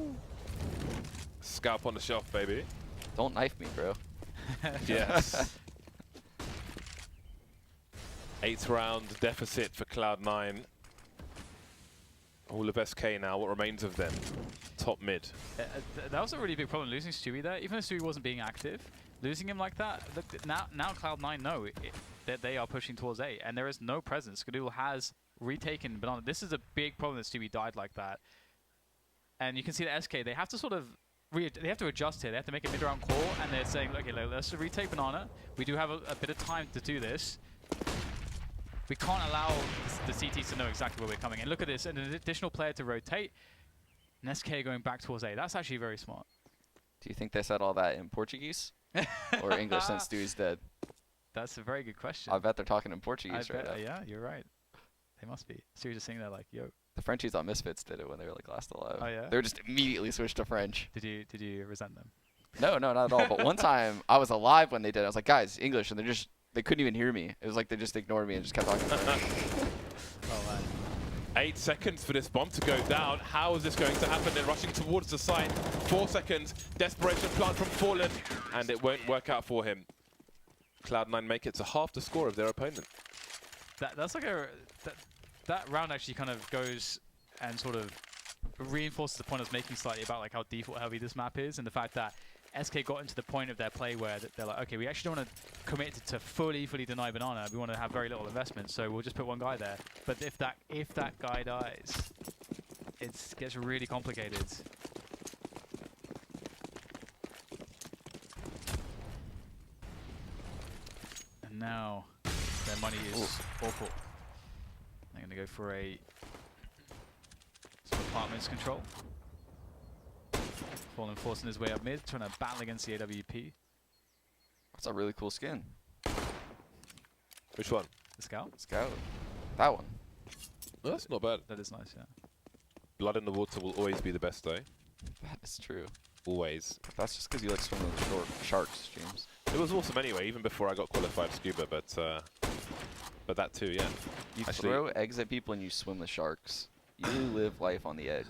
Scalp on the shelf, baby. Don't knife me, bro. Yes. 8th round deficit for Cloud9. All of SK now, what remains of them? Top mid. That was a really big problem, losing Stewie there. Even though Stewie wasn't being active, losing him like that, look, now Cloud9 know that they are pushing towards A, and there is no presence. Skadoodle has retaken Banana. This is a big problem that Stewie died like that. And you can see that SK, they have to sort of they have to adjust here. They have to make a mid-round call, and they're saying, okay, let's retake Banana. We do have a bit of time to do this. We can't allow the CTs to know exactly where we're coming in. Look at this, and an additional player to rotate. And SK going back towards A. That's actually very smart. Do you think they said all that in Portuguese or English since Stewie's dead? That's a very good question. I bet they're talking in Portuguese right now. Yeah, you're right. They must be. Stewie's just sitting there like, yo. The Frenchies on Misfits did it when they were like last alive. Oh yeah? They were just immediately switched to French. Did you resent them? No, not at all. But one time I was alive when they did it. I was like, guys, English, and they couldn't even hear me. It was like they just ignored me and just kept talking French. Oh man. 8 seconds for this bomb to go down. How is this going to happen? They're rushing towards the site. 4 seconds. Desperation plant from Fallen. And it won't work out for him. Cloud9 make it to half the score of their opponent. That's like that round actually kind of goes and sort of reinforces the point I was making slightly about like how default heavy this map is, and the fact that SK got into the point of their play where they're like, okay, we actually don't want to commit to fully deny Banana. We want to have very little investment, so we'll just put one guy there. But if that guy dies, it gets really complicated. And now their money is awful. They're going to go for a apartments control. Fallen forcing his way up mid, trying to battle against the AWP. That's a really cool skin. Which one? The Scout? Scout. That one. Oh, that's not bad. That is nice, yeah. Blood in the water will always be the best though. That is true. Always. That's just because you like swimming with sharks, James. It was awesome anyway, even before I got qualified scuba, but that too, yeah. You Actually, throw eggs at people and you swim with sharks. You live life on the edge.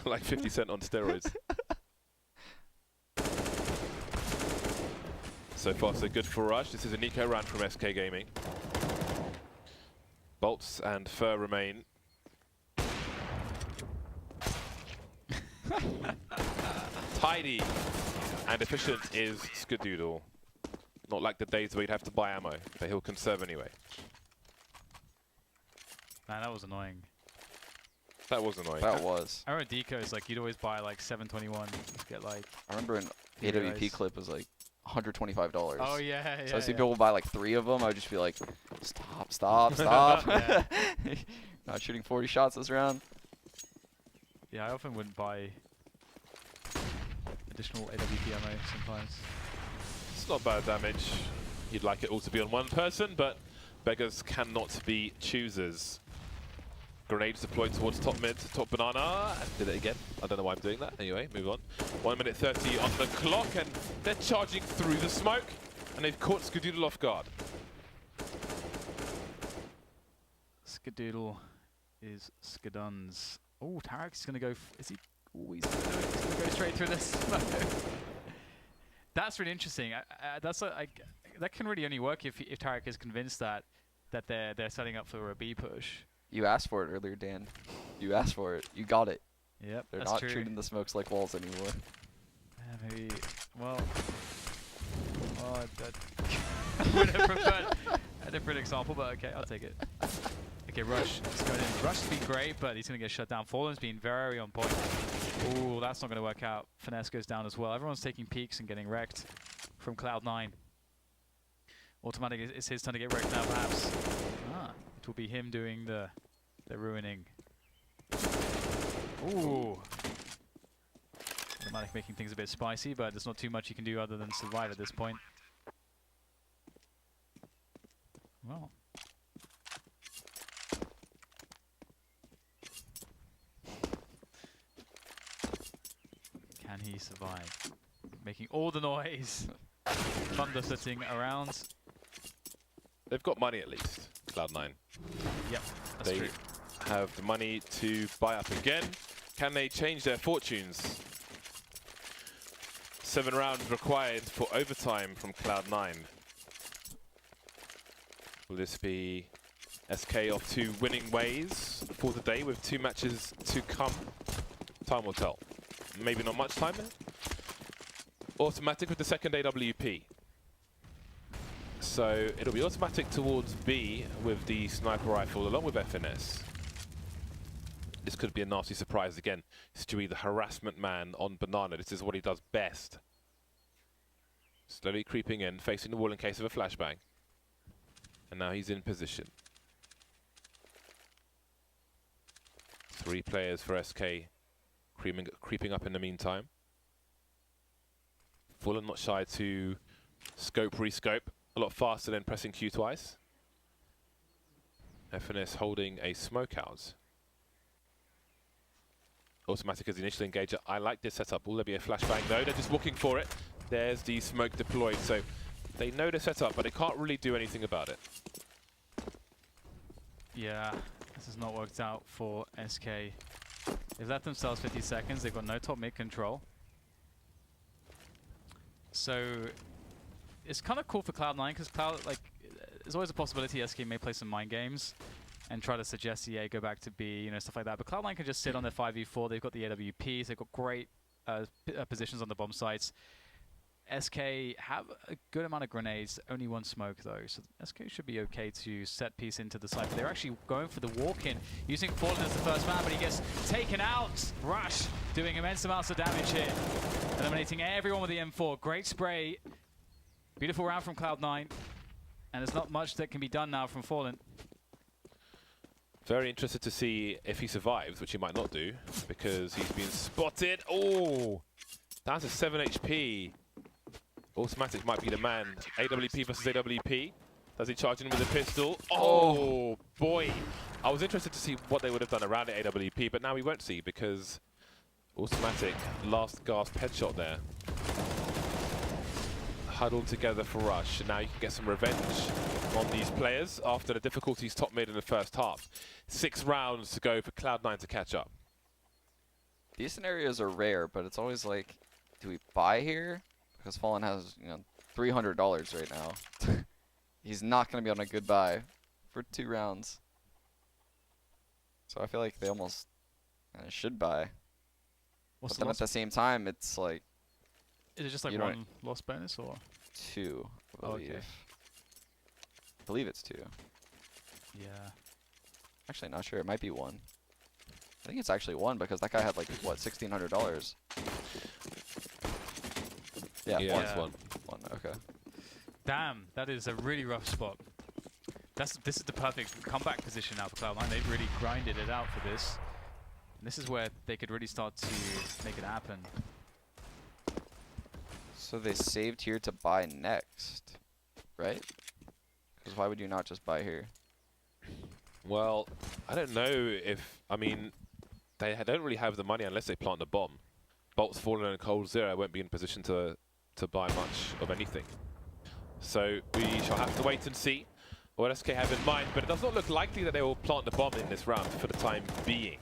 like 50 Cent on steroids. So far so good for Rush. This is a Nico round from SK Gaming. Bolts and Fur remain. Tidy. And efficient is Skadoodle. Not like the days where you'd have to buy ammo, but he'll conserve anyway. Man, that was annoying. That was annoying. That was. I remember decos, like, you'd always buy, like, 721. Just get, like... I remember an AWP clip was, like, $125. Oh, yeah, yeah, So I see yeah. people buy, like, 3 of them. I would just be like, stop, stop, stop. Yeah. Not shooting 40 shots this round. Yeah, I often wouldn't buy additional AWP ammo sometimes. It's not bad damage. You'd like it all to be on one person, but beggars cannot be choosers. Grenades deployed towards top mid, top banana. Did it again. I don't know why I'm doing that. Anyway, move on. 1 minute 30 on the clock, and they're charging through the smoke, and they've caught Skadoodle off guard. Skadoodle is Skaduns. Oh, Tarek's gonna go. Is he? Oh, he's gonna go straight through this. That's really interesting. That can really only work if Tarek is convinced that they're setting up for a B push. You asked for it earlier, Dan. You asked for it. You got it. Yep, They're that's not true. treating the smokes like walls anymore. Maybe. Well, I would have preferred a different example, but okay, I'll take it. Okay, Rush is going in. Rush's been great, but he's going to get shut down. Fallen's been very on point. Ooh, that's not going to work out. Finesse goes down as well. Everyone's taking peeks and getting wrecked from Cloud9. Automatic is his turn to get wrecked now, perhaps. Ah, it will be him doing the ruining. Ooh. Automatic making things a bit spicy, but there's not too much you can do other than survive at this point. Well. Can he survive? Making all the noise. Thunder sitting around. They've got money at least, Cloud9. Yep, that's They true. have the money to buy up again. Can they change their fortunes? 7 rounds required for overtime from Cloud9. Will this be SK off to winning ways for the day with 2 matches to come? Time will tell. Maybe not much time. Automatic with the second AWP. So it'll be automatic towards B with the sniper rifle along with FNS. This could be a nasty surprise again. Stewie, the harassment man on Banana. This is what he does best. Slowly creeping in, facing the wall in case of a flashbang. And now he's in position. 3 players for SK creeping up in the meantime. Fallen not shy to scope, rescope. A lot faster than pressing Q twice. FNS holding a smoke out. Automatic as the initial engager. I like this setup. Will there be a flashbang? No, they're just walking for it. There's the smoke deployed. So they know the setup, but they can't really do anything about it. Yeah, this has not worked out for SK. They've left themselves 50 seconds. They've got no top mid control. So it's kind of cool for Cloud9 because there's always a possibility SK may play some mind games and try to suggest EA go back to B, you know, stuff like that. But Cloud9 can just sit on their 5v4. They've got the AWPs. They've got great positions on the bomb sites. SK have a good amount of grenades, only 1 smoke though, so SK should be okay to set piece into the site. But they're actually going for the walk-in, using Fallen as the first man, but he gets taken out. Rush doing immense amounts of damage here, eliminating everyone with the M4. Great spray, beautiful round from Cloud9, and there's not much that can be done now from Fallen. Very interested to see if he survives, which he might not do, because he's been spotted. Oh, down to 7 HP. Automatic might be the man. AWP versus AWP. Does he charge in with a pistol? Oh, boy. I was interested to see what they would have done around the AWP, but now we won't see because Automatic, last gasp headshot there. Huddled together for Rush. And now you can get some revenge on these players after the difficulties top mid in the first half. 6 rounds to go for Cloud9 to catch up. These scenarios are rare, but it's always like, do we buy here? Because Fallen has, you know, $300 right now. He's not going to be on a good buy for 2 rounds. So I feel like they almost should buy. But then at the same time, it's like, Is it just like You don't- one loss bonus or? 2, I believe. Okay. I believe it's 2. Yeah. Actually, not sure. It might be 1. I think it's actually 1 because that guy had like what, $1,600. Yeah, Yeah, one. it's Yeah. 1. 1. Okay. Damn, that is a really rough spot. This is the perfect comeback position now for Cloud9. They've really grinded it out for this. And this is where they could really start to make it happen. So they saved here to buy next, right? Because why would you not just buy here? Well, I don't know if, I mean, they don't really have the money unless they plant the bomb. Bolt's fallen and Cold Zero won't be in position to buy much of anything. So we shall have to wait and see what SK have in mind, but it does not look likely that they will plant the bomb in this round for the time being.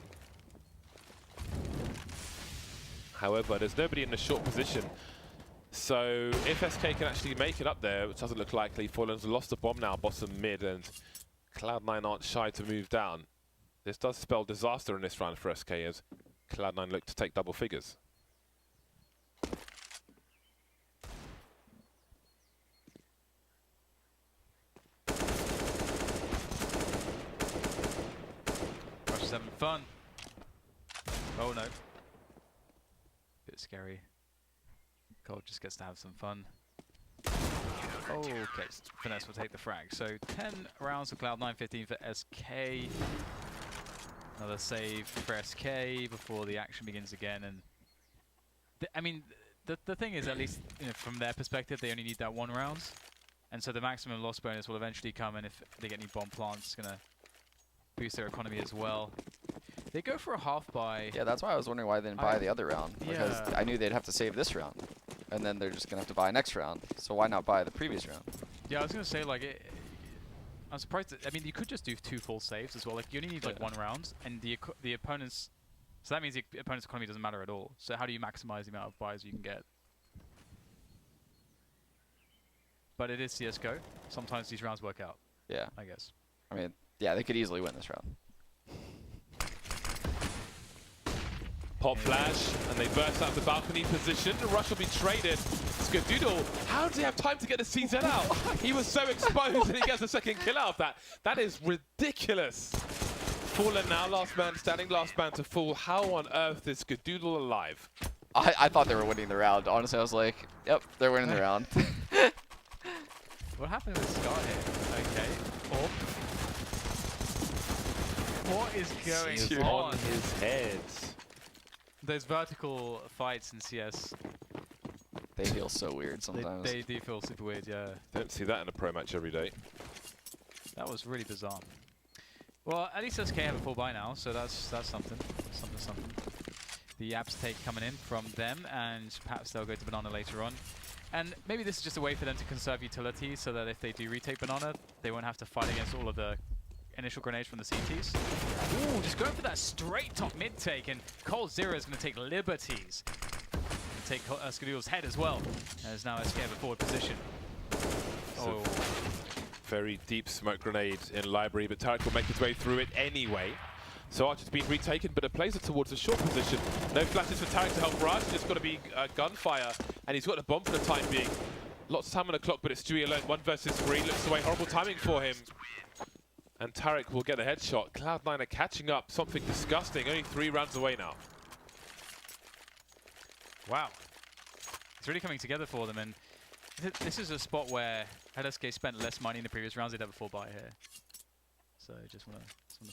However, there's nobody in the short position. So if SK can actually make it up there, which doesn't look likely, Fallen's lost the bomb now, bottom mid, and Cloud9 aren't shy to move down. This does spell disaster in this round for SK as Cloud9 look to take double figures. Rush is having fun. Oh no. Bit scary. Cold just gets to have some fun. Okay, Finesse will take the frag. So 10 rounds for Cloud9, 15 for SK. Another save for SK before the action begins again. And I mean, the thing is, at least from their perspective, they only need that 1 round. And so the maximum loss bonus will eventually come, and if they get any bomb plants, it's going to boost their economy as well. They go for a half buy. Yeah, that's why I was wondering why they didn't buy the other round. Because Yeah. I knew they'd have to save this round. And then they're just going to have to buy next round. So why not buy the previous round? Yeah, I was going to say, like, I'm surprised that, I mean, you could just do 2 full saves as well. Like, you only need, like, 1 round, and the opponent's... So that means the opponent's economy doesn't matter at all. So how do you maximize the amount of buys you can get? But it is CSGO. Sometimes these rounds work out, Yeah. I guess. I mean, yeah, they could easily win this round. Pop flash, and they burst out the balcony position. The rush will be traded. Skadoodle, how did he have time to get the CZ out? He was so exposed and he gets a second kill out of that. That is ridiculous. Fallen now, last man standing, last man to fall. How on earth is Skadoodle alive? I thought they were winning the round. Honestly, I was like, yep, they're winning the round. What happened with Scar here? Okay. What is going on? On his head. Those vertical fights in CS, They feel so weird sometimes. they do feel super weird, yeah. Don't see that in a pro match every day. That was really bizarre. Well, at least SK have a full buy now, so that's something. Something. The abs take coming in from them, and perhaps they'll go to Banana later on. And maybe this is just a way for them to conserve utility, so that if they do retake Banana, they won't have to fight against all of the initial grenades from the CTs. Ooh, just going for that straight top mid take, and Cold Zero is going to take liberties. Take Skadoodle's head as well, as now SK have a forward position. So very deep smoke grenade in library, but Tarek will make his way through it anyway. So Archer's been retaken, but it plays it towards the short position. No flashes for Tarek to help Raj, just got to be gunfire, and he's got the bomb for the time being. Lots of time on the clock, but it's Stewie alone, 1 versus 3, looks away, horrible timing for him. And Tarek will get a headshot. Cloud9 are catching up, something disgusting, only 3 rounds away now. Wow. It's really coming together for them, and this is a spot where had SK spent less money in the previous rounds, they'd have a full buy here. So just wanna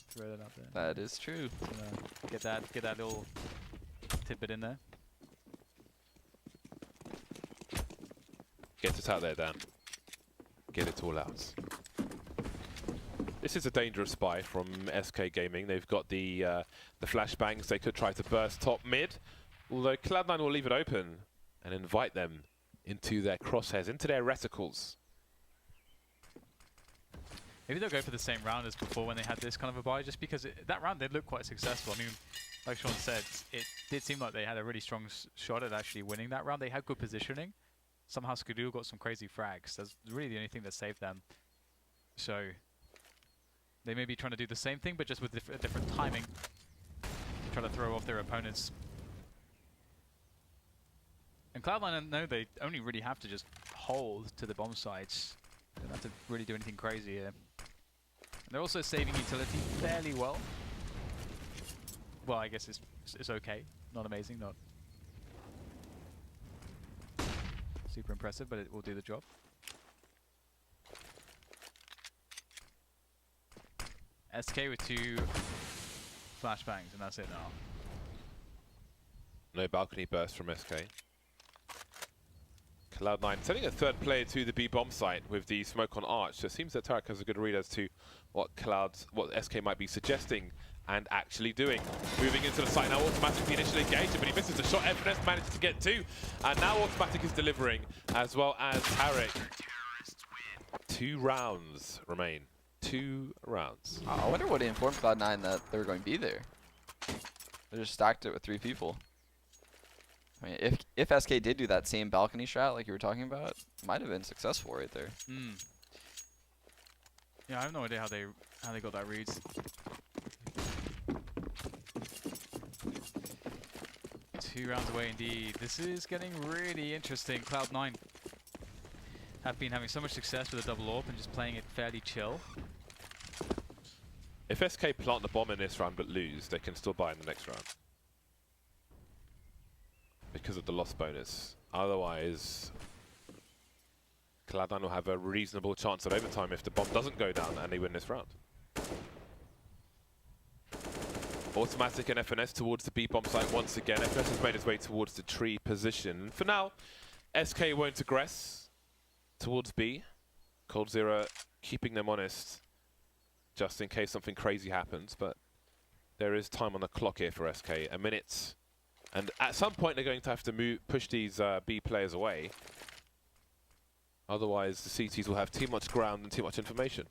throw that out there. That is true. Get that little tidbit in there. Get it out there, Dan. Get it all out. This is a dangerous spy from SK Gaming. They've got the flashbangs. They could try to burst top mid, although Cloud9 will leave it open and invite them into their crosshairs, into their reticles. Maybe they'll go for the same round as before when they had this kind of a buy, just because that round did look quite successful. I mean, like Sean said, it did seem like they had a really strong shot at actually winning that round. They had good positioning. Somehow Skadoodle got some crazy frags. That's really the only thing that saved them. So they may be trying to do the same thing, but just with a different timing. Try to throw off their opponents. And Cloud9 know they only really have to just hold to the bomb sites. They don't have to really do anything crazy here. And they're also saving utility fairly well. Well, I guess it's okay. Not amazing, not super impressive, but it will do the job. SK with 2 flashbangs, and that's it now. No balcony burst from SK. Cloud9 sending a third player to the B bomb site with the smoke on Arch. So it seems that Tarek has a good read as to what SK might be suggesting and actually doing. Moving into the site now, Automatic initially engaged, but he misses the shot. FNS manages to get 2, and now Automatic is delivering, as well as Tarek. 2 rounds remain. 2 rounds. I wonder what informed Cloud9 that they were going to be there. They just stacked it with 3 people. I mean, if SK did do that same balcony strat like you were talking about, it might have been successful right there. Yeah, I have no idea how they got that read. Two rounds away indeed. This is getting really interesting. Cloud9 have been having so much success with a double AWP and just playing it fairly chill. If SK plant the bomb in this round but lose, they can still buy in the next round. Because of the loss bonus. Otherwise, Cloud9 will have a reasonable chance at overtime if the bomb doesn't go down and they win this round. Automatic and FNS towards the B bomb site once again. FNS has made his way towards the tree position. For now, SK won't aggress towards B. coldzera keeping them honest just in case something crazy happens, but there is time on the clock here for SK. A minute. And at some point they're going to have to push these B players away. Otherwise the CTs will have too much ground and too much information.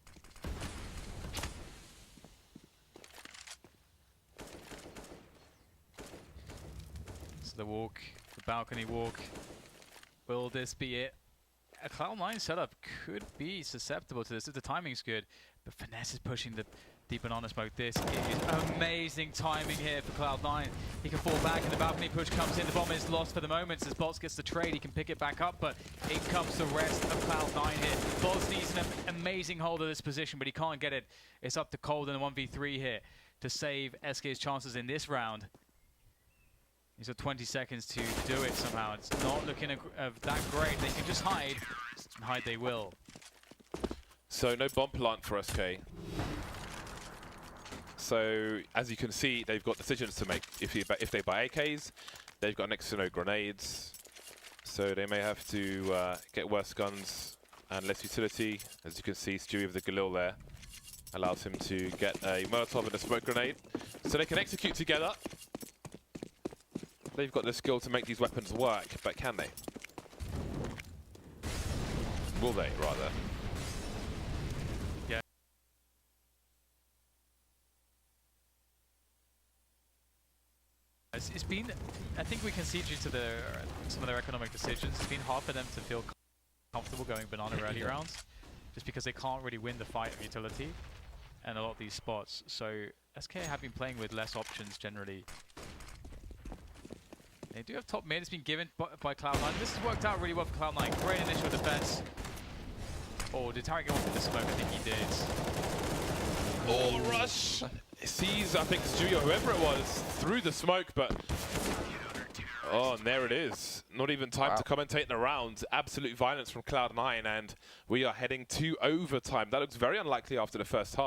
So the walk, the balcony walk. Will this be it? A Cloud9 setup could be susceptible to this if the timing's good. But Finesse is pushing the deep banana smoke. This is amazing timing here for Cloud9. He can fall back and the balcony push comes in. The bomb is lost for the moment. As Bots gets the trade, he can pick it back up, but in comes the rest of Cloud9 here. Bots needs an amazing hold of this position, but he can't get it. It's up to Cold in the 1v3 here to save SK's chances in this round. He's got 20 seconds to do it somehow. It's not looking that great. They can just hide, and hide they will. So no bomb plant for SK. So as you can see, they've got decisions to make. If they buy AKs, they've got next to no grenades. So they may have to get worse guns and less utility. As you can see, Stewie with the Galil there allows him to get a Molotov and a smoke grenade. So they can execute together. They've got the skill to make these weapons work, but can they? Will they, rather? Yeah. It's been, I think we can see due to some of their economic decisions, it's been hard for them to feel comfortable going banana early rounds, just because they can't really win the fight of utility and a lot of these spots. So SK have been playing with less options generally. They do have top mid. It's been given by Cloud9. This has worked out really well for Cloud9. Great initial defense. Oh, did Tarek go off with the smoke? I think he did. Oh, rush! Sees, I think, Stewie or whoever it was through the smoke, but... Oh, and there it is. Not even time to commentate in the round. Absolute violence from Cloud9, and we are heading to overtime. That looks very unlikely after the first half.